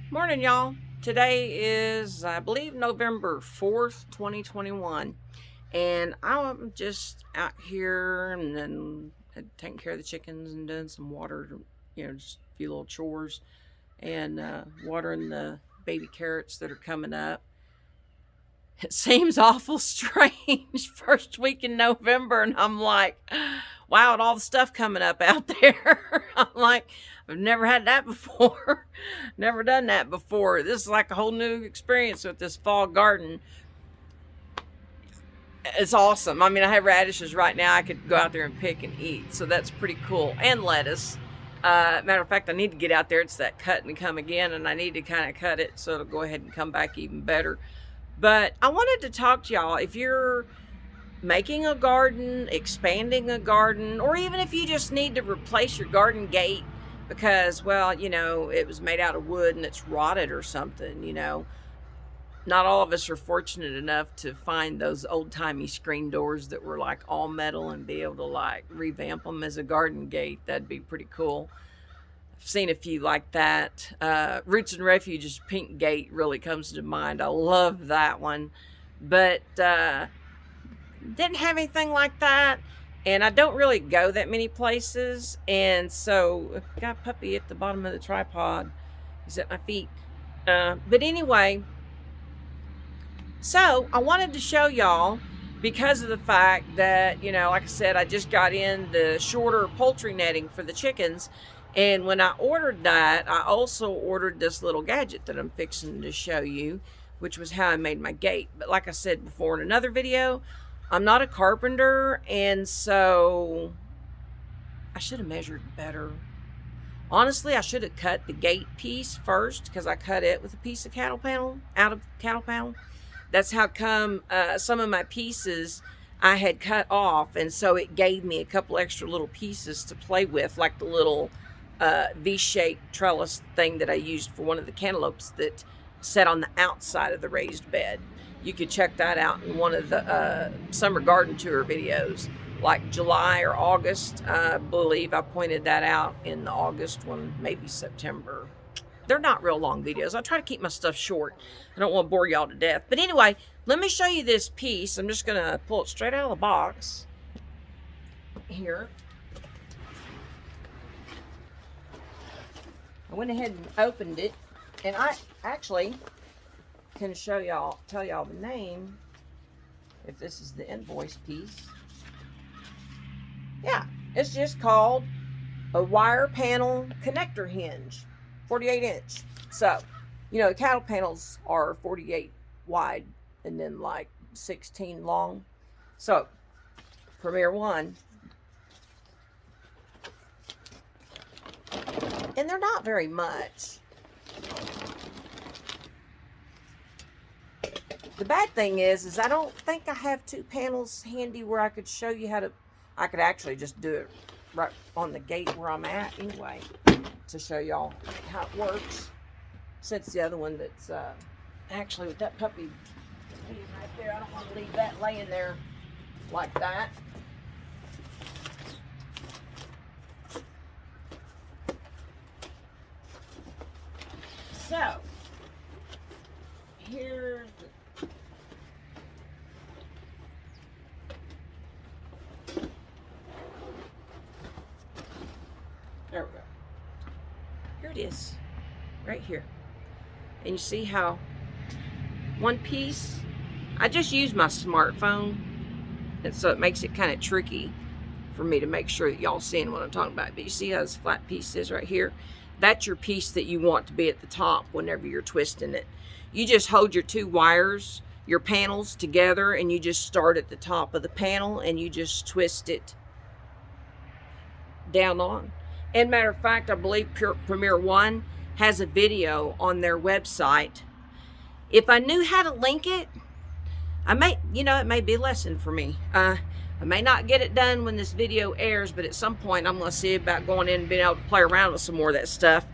Morning, y'all. Today is, I believe, November 4th, 2021. And I'm just out here and then taking care of the chickens and doing some water, just a few little chores and watering the baby carrots that are coming up. It seems awful strange first week in November, and I'm like, wow, and all the stuff coming up out there. I'm like, I've never had that before. Never done that before. This is like a whole new experience with this fall garden. It's awesome. I mean, I have radishes right now I could go out there and pick and eat, so that's pretty cool. And lettuce. Matter of fact, I need to get out there. It's that cut and come again, and I need to kind of cut it so it'll go ahead and come back even better. But I wanted to talk to y'all. If you're making a garden, expanding a garden, or even if you just need to replace your garden gate because, well, it was made out of wood and it's rotted or something, not all of us are fortunate enough to find those old-timey screen doors that were like all metal and be able to like revamp them as a garden gate. That'd be pretty cool. I've seen a few like that. Roots and Refuge's pink gate really comes to mind. I love that one. But didn't have anything like that. And I don't really go that many places. And so got a puppy at the bottom of the tripod. He's at my feet. But anyway, so I wanted to show y'all because of the fact that, like I said, I just got in the shorter poultry netting for the chickens. And when I ordered that, I also ordered this little gadget that I'm fixing to show you, which was how I made my gate. But like I said before in another video, I'm not a carpenter, and so I should have measured better. Honestly, I should have cut the gate piece first because I cut it with a piece of cattle panel, out of cattle panel. That's how come some of my pieces I had cut off, and so it gave me a couple extra little pieces to play with, like the little V-shaped trellis thing that I used for one of the cantaloupes that sat on the outside of the raised bed. You could check that out in one of the summer garden tour videos, like July or August. I believe I pointed that out in the August one, maybe September. They're not real long videos. I try to keep my stuff short. I don't want to bore y'all to death. But anyway, let me show you this piece. I'm just going to pull it straight out of the box here. I went ahead and opened it, and I actually can tell y'all the name, if this is the invoice piece. Yeah, it's just called a wire panel connector hinge, 48 inch. So, the cattle panels are 48 wide and then like 16 long. So, Premier One. And they're not very much. The bad thing is I don't think I have two panels handy where I could show you I could actually just do it right on the gate where I'm at anyway, to show y'all how it works. Since the other one that's, actually with that puppy being right there, I don't want to leave that laying there like that. So, here's there we go. Here it is, right here. And you see how one piece, I just use my smartphone, and so it makes it kind of tricky for me to make sure that y'all seeing what I'm talking about. But you see how this flat piece is right here? That's your piece that you want to be at the top whenever you're twisting it. You just hold your two wires, your panels together, and you just start at the top of the panel and you just twist it down on. And matter of fact, I believe Premier One has a video on their website. If I knew how to link it, I may, it may be a lesson for me. I may not get it done when this video airs, but at some point I'm going to see about going in and being able to play around with some more of that stuff.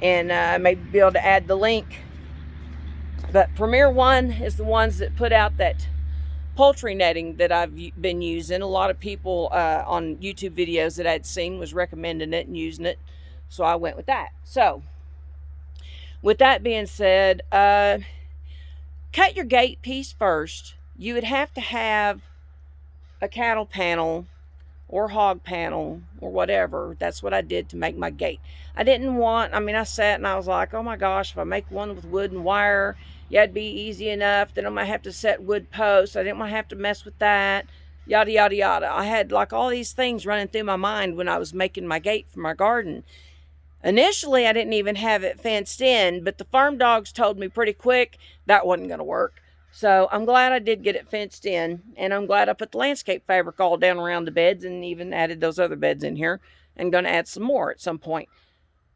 And maybe be able to add the link. But Premier One is the ones that put out that poultry netting that I've been using. A lot of people on YouTube videos that I'd seen was recommending it and using it. So I went with that. So with that being said, cut your gate piece first. You would have to have a cattle panel or hog panel or whatever. That's what I did to make my gate. I didn't want, I mean, I sat and I was like, oh my gosh, if I make one with wood and wire, yeah, it'd be easy enough. Then I might have to set wood posts. I didn't want to have to mess with that. Yada, yada, yada. I had like all these things running through my mind when I was making my gate for my garden. Initially, I didn't even have it fenced in, but the farm dogs told me pretty quick that wasn't going to work. So I'm glad I did get it fenced in, and I'm glad I put the landscape fabric all down around the beds and even added those other beds in here, and going to add some more at some point.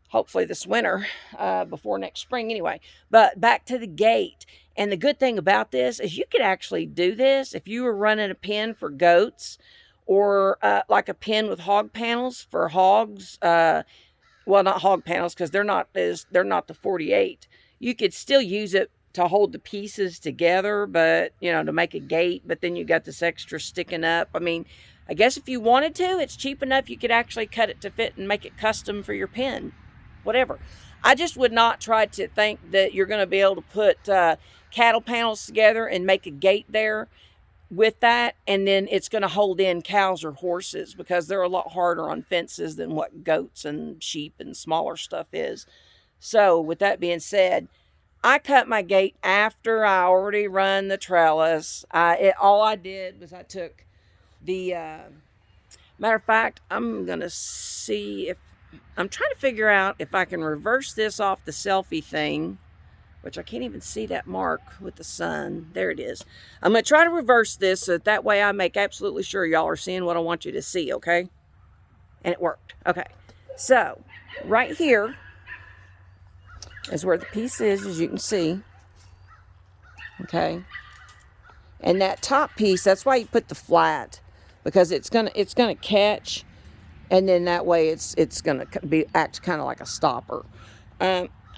Hopefully this winter, before next spring anyway. But back to the gate. And the good thing about this is you could actually do this if you were running a pen for goats or like a pen with hog panels for hogs. Well, not hog panels because they're not the 48. You could still use it to hold the pieces together, but you know, to make a gate, but then you got this extra sticking up. I mean, I guess if you wanted to, it's cheap enough you could actually cut it to fit and make it custom for your pen. Whatever. I just would not try to think that you're going to be able to put cattle panels together and make a gate there with that, and then it's going to hold in cows or horses, because they're a lot harder on fences than what goats and sheep and smaller stuff is. So with that being said, I cut my gate after I already run the trellis. All I did was I took the, matter of fact, I'm going to see if, I'm trying to figure out if I can reverse this off the selfie thing, which I can't even see that mark with the sun. There it is. I'm going to try to reverse this so that way I make absolutely sure y'all are seeing what I want you to see, okay? And it worked. Okay. So, right here is where the piece is, as you can see. Okay. And that top piece, that's why you put the flat, because it's gonna catch, and then that way it's gonna act kind of like a stopper.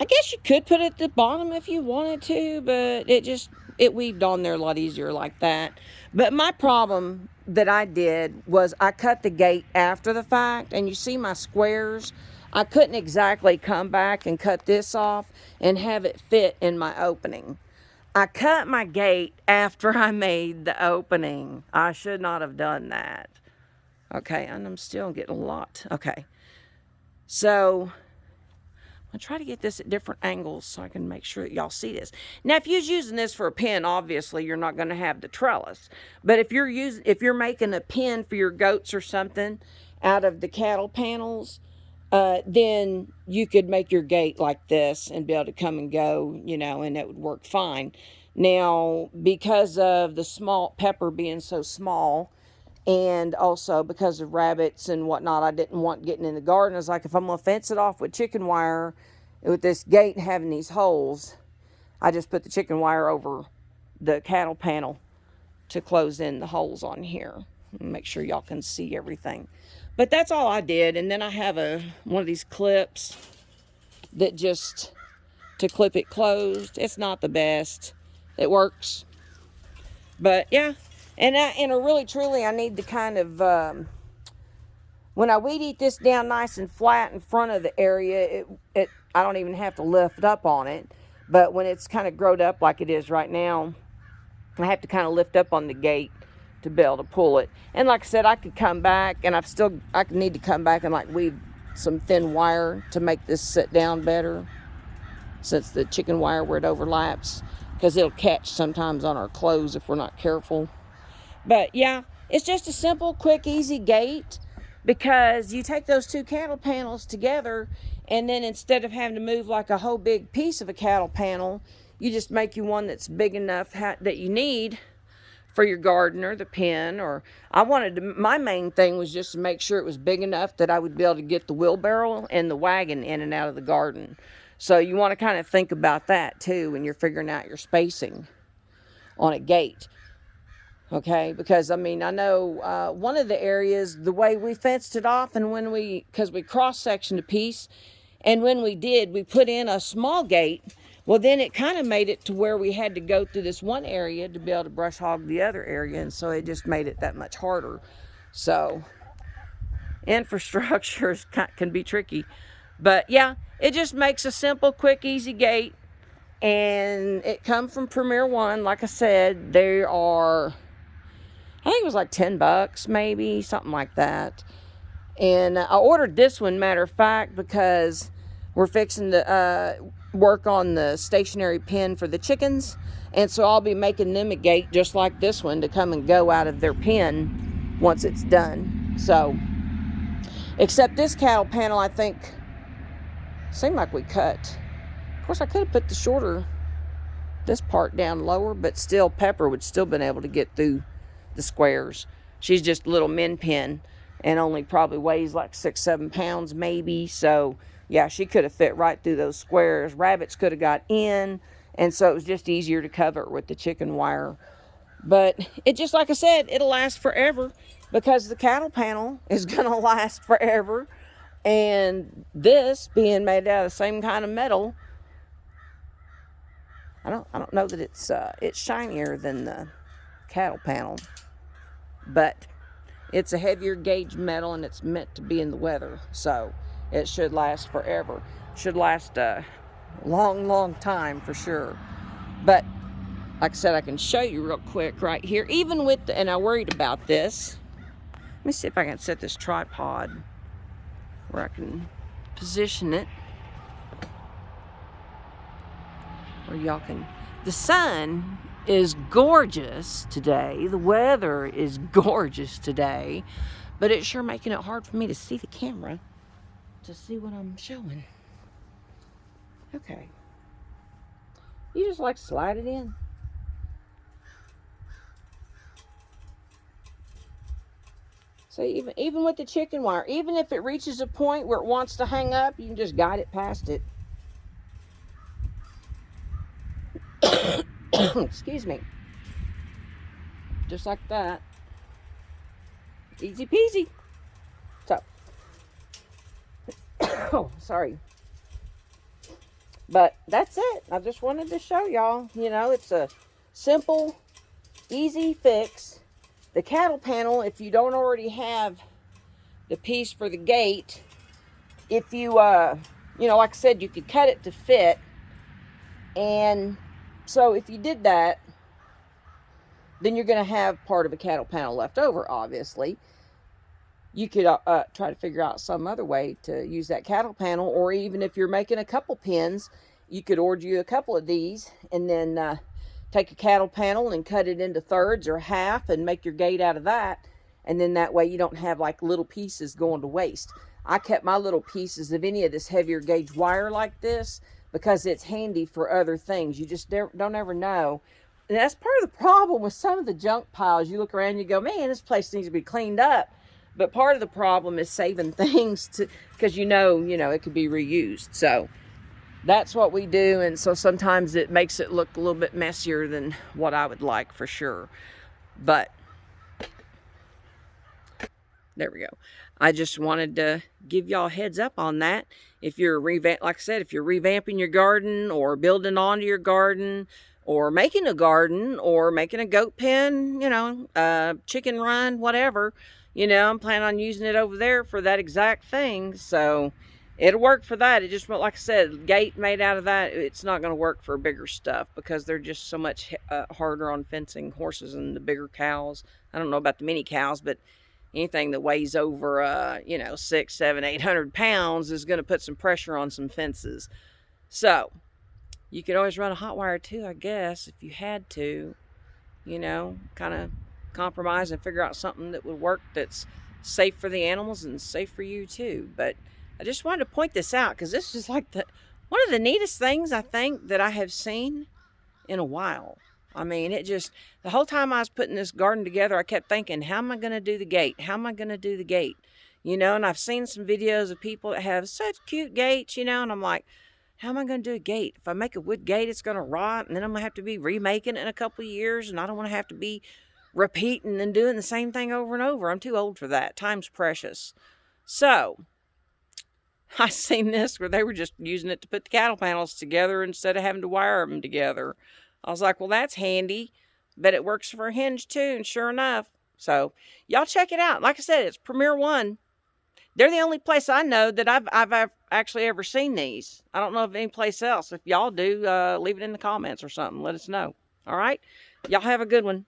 I guess you could put it at the bottom if you wanted to, but it weaved on there a lot easier like that. But my problem that I did was I cut the gate after the fact, and you see my squares. I couldn't exactly come back and cut this off and have it fit in my opening. I cut my gate after I made the opening. I should not have done that. Okay, and I'm still getting a lot. Okay, so I'll try to get this at different angles so I can make sure that y'all see this. Now, if you're using this for a pen, obviously you're not going to have the trellis. But if you're making a pen for your goats or something out of the cattle panels, then you could make your gate like this and be able to come and go, you know, and it would work fine. Now, because of the small pepper being so small, and also because of rabbits and whatnot, I didn't want getting in the garden. I was like, if I'm going to fence it off with chicken wire, with this gate having these holes, I just put the chicken wire over the cattle panel to close in the holes on here. Make sure y'all can see everything. But that's all I did. And then I have one of these clips that just, to clip it closed. It's not the best. It works. But yeah. And really, truly, I need to kind of, when I weed eat this down nice and flat in front of the area, I don't even have to lift up on it. But when it's kind of growed up like it is right now, I have to kind of lift up on the gate to be able to pull it. And like I said, I could come back, and I need to come back and like weave some thin wire to make this sit down better, since the chicken wire where it overlaps, because it'll catch sometimes on our clothes if we're not careful. But yeah, it's just a simple, quick, easy gate, because you take those two cattle panels together, and then instead of having to move like a whole big piece of a cattle panel, you just make you one that's big enough that you need for your garden or the pen. Or my main thing was just to make sure it was big enough that I would be able to get the wheelbarrow and the wagon in and out of the garden. So you want to kind of think about that too when you're figuring out your spacing on a gate. Okay, because I mean, I know one of the areas, the way we fenced it off, and because we cross-sectioned a piece, and when we did, we put in a small gate. Well, then it kind of made it to where we had to go through this one area to be able to brush hog the other area, and so it just made it that much harder. So, infrastructure can be tricky. But yeah, it just makes a simple, quick, easy gate. And it comes from Premier One. Like I said, they are, I think it was like $10 maybe, something like that. And I ordered this one, matter of fact, because we're fixing to work on the stationary pen for the chickens. And so I'll be making them a gate just like this one to come and go out of their pen once it's done. So, except this cattle panel, I think, seemed like we cut. Of course, I could have put the shorter, this part down lower, but still Pepper would still been able to get through the squares. She's just a little min pin and only probably weighs like 6-7 pounds maybe. So yeah, she could have fit right through those squares. Rabbits could have got in, and so it was just easier to cover it with the chicken wire. But it just, like I said, it'll last forever because the cattle panel is gonna last forever. And this being made out of the same kind of metal, I don't know that it's shinier than the cattle panel, but it's a heavier gauge metal and it's meant to be in the weather, so it should last forever. Should last a long, long time for sure. But like I said, I can show you real quick right here. Even with and I worried about this. Let me see if I can set this tripod where I can position it. Or y'all can. The sun is gorgeous today. The weather is gorgeous today. But it's sure making it hard for me to see the camera to see what I'm showing. Okay. You just like slide it in. So even with the chicken wire, even if it reaches a point where it wants to hang up, you can just guide it past it. Excuse me. Just like that. Easy peasy. So. Oh, sorry. But that's it. I just wanted to show y'all. You know, it's a simple, easy fix. The cattle panel, if you don't already have the piece for the gate, if you, you know, like I said, you could cut it to fit. And so if you did that, then you're going to have part of a cattle panel left over, obviously. You could try to figure out some other way to use that cattle panel, or even if you're making a couple pins, you could order you a couple of these and then take a cattle panel and cut it into thirds or half and make your gate out of that. And then that way you don't have like little pieces going to waste. I kept my little pieces of any of this heavier gauge wire like this because it's handy for other things. You just don't ever know. And that's part of the problem with some of the junk piles. You look around and you go, man, this place needs to be cleaned up. But part of the problem is saving things because you know it could be reused. So that's what we do. And so sometimes it makes it look a little bit messier than what I would like for sure. But there we go. I just wanted to give y'all a heads up on that. If you're like I said, if you're revamping your garden or building onto your garden or making a garden or making a goat pen, you know, chicken run, whatever, you know, I'm planning on using it over there for that exact thing. So it'll work for that. It just, like I said, gate made out of that, it's not going to work for bigger stuff because they're just so much harder on fencing horses and the bigger cows. I don't know about the mini cows, but anything that weighs over, you know, 600, 700, 800 pounds is going to put some pressure on some fences. So you could always run a hot wire too, I guess, if you had to, you know, kind of compromise and figure out something that would work that's safe for the animals and safe for you too. But I just wanted to point this out because this is like one of the neatest things I think that I have seen in a while. I mean, it just, the whole time I was putting this garden together, I kept thinking, how am I going to do the gate? How am I going to do the gate? You know, and I've seen some videos of people that have such cute gates, you know, and I'm like, how am I going to do a gate? If I make a wood gate, it's going to rot, and then I'm going to have to be remaking it in a couple of years, and I don't want to have to be repeating and doing the same thing over and over. I'm too old for that. Time's precious. So I seen this where they were just using it to put the cattle panels together instead of having to wire them together. I was like, well, that's handy. Bet it works for a Hinge too, and sure enough. So y'all check it out. Like I said, it's Premier One. They're the only place I know that actually ever seen these. I don't know of any place else. If y'all do, leave it in the comments or something. Let us know. All right? Y'all have a good one.